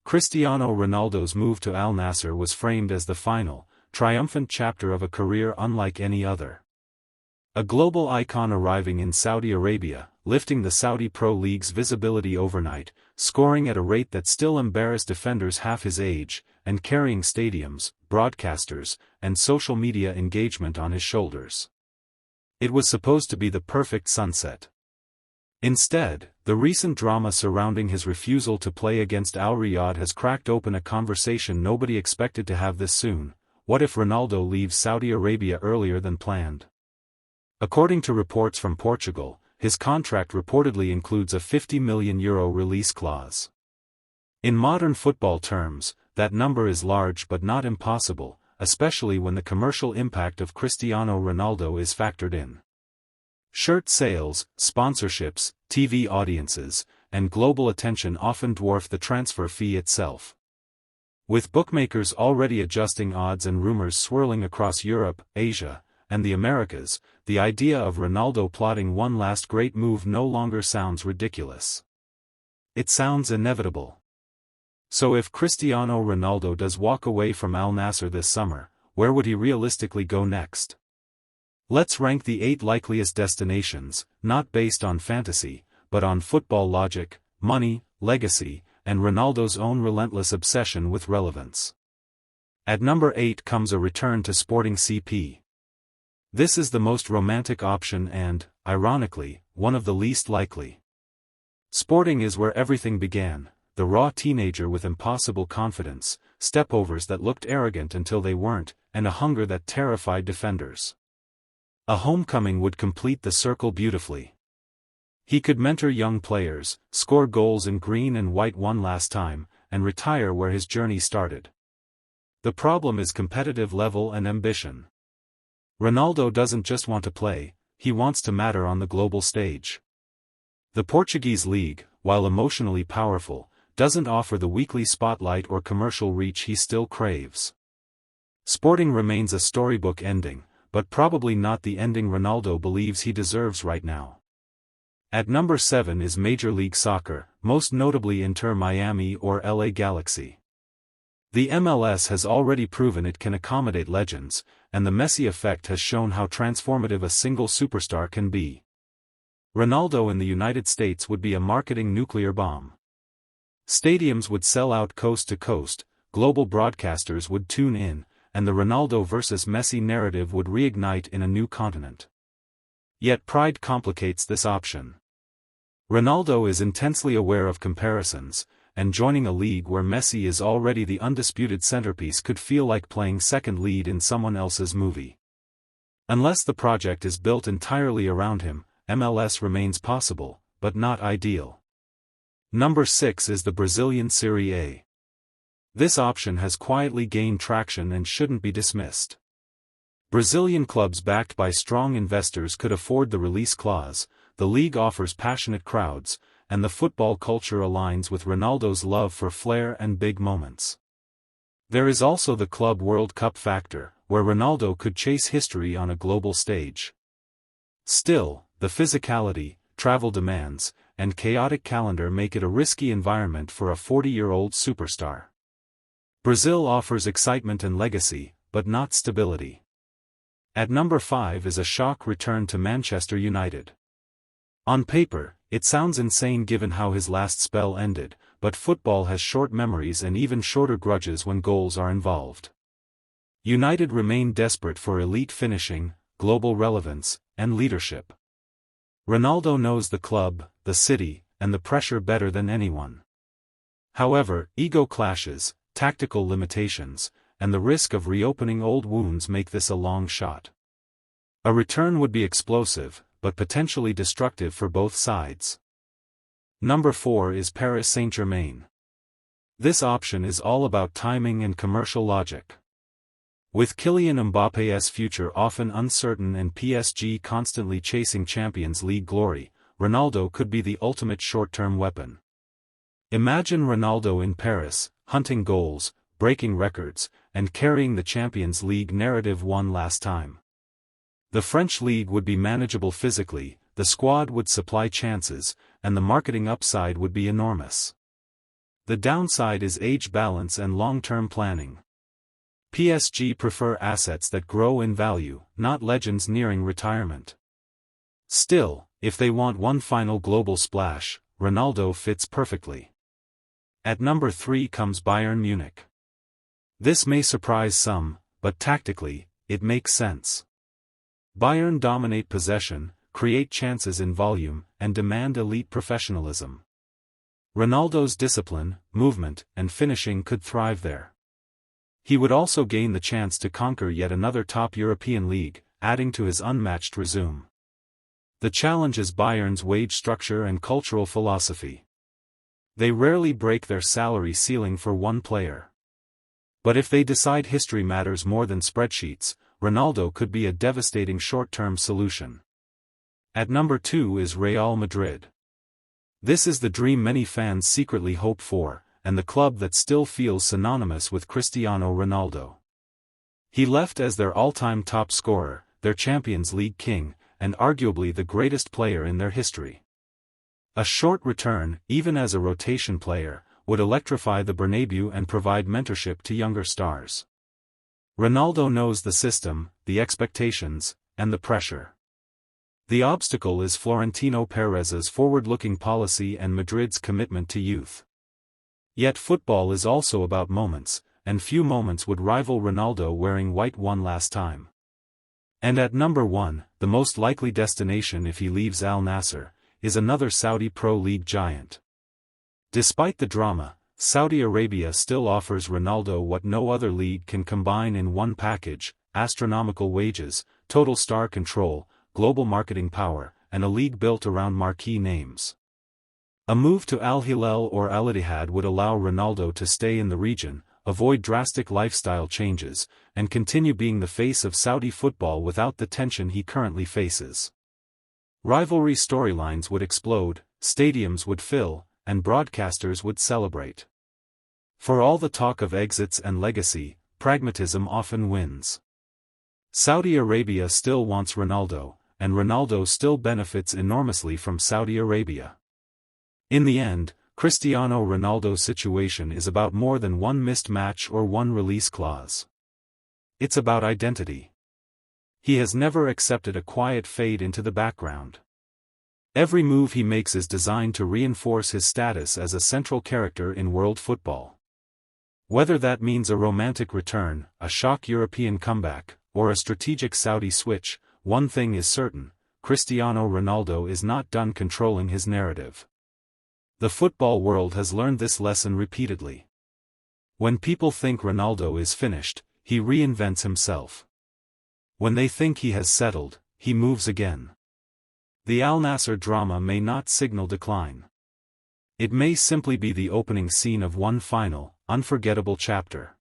Cristiano Ronaldo's move to Al-Nassr was framed as the final, triumphant chapter of a career unlike any other. A global icon arriving in Saudi Arabia, lifting the Saudi Pro League's visibility overnight, scoring at a rate that still embarrassed defenders half his age, and carrying stadiums, broadcasters, and social media engagement on his shoulders. It was supposed to be the perfect sunset. Instead, the recent drama surrounding his refusal to play against Al Riyadh has cracked open a conversation nobody expected to have this soon. What if Ronaldo leaves Saudi Arabia earlier than planned? According to reports from Portugal, his contract reportedly includes a €50 million release clause. In modern football terms, that number is large but not impossible, especially when the commercial impact of Cristiano Ronaldo is factored in. Shirt sales, sponsorships, TV audiences, and global attention often dwarf the transfer fee itself. With bookmakers already adjusting odds and rumors swirling across Europe, Asia, and the Americas, the idea of Ronaldo plotting one last great move no longer sounds ridiculous. It sounds inevitable. So if Cristiano Ronaldo does walk away from Al-Nassr this summer, where would he realistically go next? Let's rank the 8 likeliest destinations, not based on fantasy, but on football logic, money, legacy, and Ronaldo's own relentless obsession with relevance. At number 8 comes a return to Sporting CP. This is the most romantic option and, ironically, one of the least likely. Sporting is where everything began, the raw teenager with impossible confidence, stepovers that looked arrogant until they weren't, and a hunger that terrified defenders. A homecoming would complete the circle beautifully. He could mentor young players, score goals in green and white one last time, and retire where his journey started. The problem is competitive level and ambition. Ronaldo doesn't just want to play, he wants to matter on the global stage. The Portuguese league, while emotionally powerful, doesn't offer the weekly spotlight or commercial reach he still craves. Sporting remains a storybook ending, but probably not the ending Ronaldo believes he deserves right now. At number 7 is Major League Soccer, most notably Inter Miami or LA Galaxy. The MLS has already proven it can accommodate legends, and the Messi effect has shown how transformative a single superstar can be. Ronaldo in the United States would be a marketing nuclear bomb. Stadiums would sell out coast to coast, global broadcasters would tune in, and the Ronaldo versus Messi narrative would reignite in a new continent. Yet pride complicates this option. Ronaldo is intensely aware of comparisons, and joining a league where Messi is already the undisputed centerpiece could feel like playing second lead in someone else's movie. Unless the project is built entirely around him, MLS remains possible, but not ideal. Number 6 is the Brazilian Serie A. This option has quietly gained traction and shouldn't be dismissed. Brazilian clubs backed by strong investors could afford the release clause, the league offers passionate crowds, and the football culture aligns with Ronaldo's love for flair and big moments. There is also the Club World Cup factor, where Ronaldo could chase history on a global stage. Still, the physicality, travel demands, and chaotic calendar make it a risky environment for a 40-year-old superstar. Brazil offers excitement and legacy, but not stability. At number 5 is a shock return to Manchester United. On paper, it sounds insane given how his last spell ended, but football has short memories and even shorter grudges when goals are involved. United remain desperate for elite finishing, global relevance, and leadership. Ronaldo knows the club, the city, and the pressure better than anyone. However, ego clashes, tactical limitations, and the risk of reopening old wounds make this a long shot. A return would be explosive, but potentially destructive for both sides. Number 4 is Paris Saint-Germain. This option is all about timing and commercial logic. With Kylian Mbappe's future often uncertain and PSG constantly chasing Champions League glory, Ronaldo could be the ultimate short-term weapon. Imagine Ronaldo in Paris, hunting goals, breaking records, and carrying the Champions League narrative one last time. The French league would be manageable physically, the squad would supply chances, and the marketing upside would be enormous. The downside is age balance and long-term planning. PSG prefer assets that grow in value, not legends nearing retirement. Still, if they want one final global splash, Ronaldo fits perfectly. At number 3 comes Bayern Munich. This may surprise some, but tactically, it makes sense. Bayern dominate possession, create chances in volume, and demand elite professionalism. Ronaldo's discipline, movement, and finishing could thrive there. He would also gain the chance to conquer yet another top European league, adding to his unmatched resume. The challenge is Bayern's wage structure and cultural philosophy. They rarely break their salary ceiling for one player. But if they decide history matters more than spreadsheets, Ronaldo could be a devastating short-term solution. At number 2 is Real Madrid. This is the dream many fans secretly hope for, and the club that still feels synonymous with Cristiano Ronaldo. He left as their all-time top scorer, their Champions League king, and arguably the greatest player in their history. A short return, even as a rotation player, would electrify the Bernabeu and provide mentorship to younger stars. Ronaldo knows the system, the expectations, and the pressure. The obstacle is Florentino Perez's forward-looking policy and Madrid's commitment to youth. Yet football is also about moments, and few moments would rival Ronaldo wearing white one last time. And at number 1, the most likely destination if he leaves Al-Nassr, is another Saudi Pro League giant. Despite the drama, Saudi Arabia still offers Ronaldo what no other league can combine in one package: astronomical wages, total star control, global marketing power, and a league built around marquee names. A move to Al Hilal or Al Ittihad would allow Ronaldo to stay in the region, avoid drastic lifestyle changes, and continue being the face of Saudi football without the tension he currently faces. Rivalry storylines would explode, stadiums would fill, and broadcasters would celebrate. For all the talk of exits and legacy, pragmatism often wins. Saudi Arabia still wants Ronaldo, and Ronaldo still benefits enormously from Saudi Arabia. In the end, Cristiano Ronaldo's situation is about more than one missed match or one release clause. It's about identity. He has never accepted a quiet fade into the background. Every move he makes is designed to reinforce his status as a central character in world football. Whether that means a romantic return, a shock European comeback, or a strategic Saudi switch, one thing is certain: Cristiano Ronaldo is not done controlling his narrative. The football world has learned this lesson repeatedly. When people think Ronaldo is finished, he reinvents himself. When they think he has settled, he moves again. The Al-Nassr drama may not signal decline. It may simply be the opening scene of one final, unforgettable chapter.